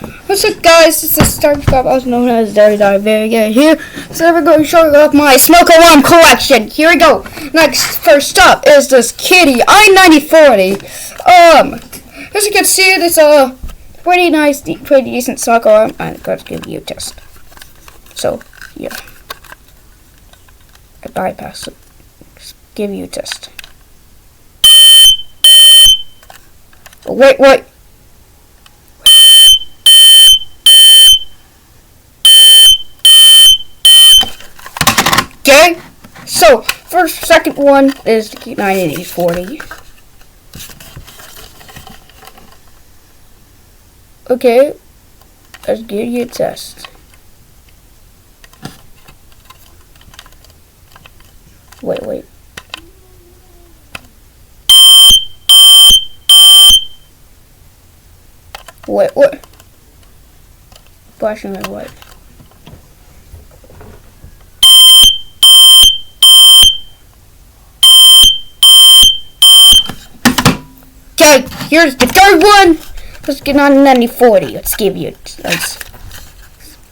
What's up, guys? This is StarCraft, also known as Dirty Very here. So we're going to show you off my smoke alarm collection. Here we go. First up is this Kitty i9040. As you can see, it's a pretty nice, pretty decent smoke alarm. I'm going to give you a test. So yeah, I bypass it. Just give you a test. Oh, wait. Okay, so second one is the i9040. Okay, let's give you a test. Wait. What? Flashing my light. Okay, here's the third one. Let's get on 9040. Let's give you that's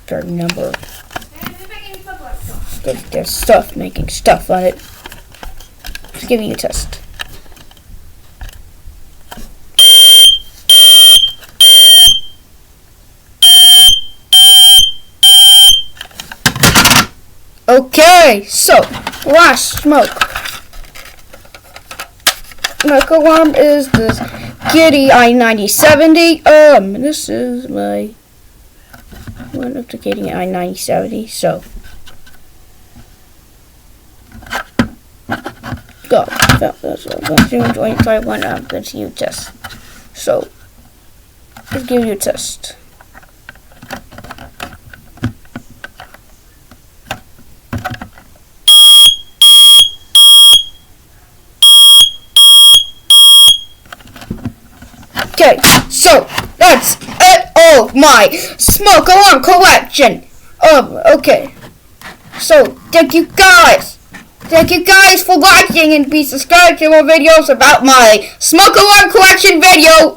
third number. There's stuff making stuff on it. Let's give you a test. Okay, so last smoke alarm is this Kitty i9070. This is my one of the Kitty i9070. So go. That's what I'm going to do. Enjoy try one. I'm going to use test. So let's give you a test. Okay, so that's it all my smoke alarm collection. Okay. So thank you guys for watching, and be subscribed to more videos about my smoke alarm collection video.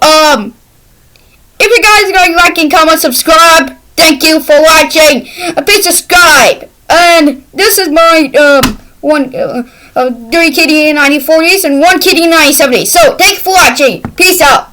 If you guys are going to like and comment, subscribe. Thank you for watching. Please subscribe. And this is my 3 Kitty 9040s and 1 Kitty 9070. So thanks for watching. Peace out.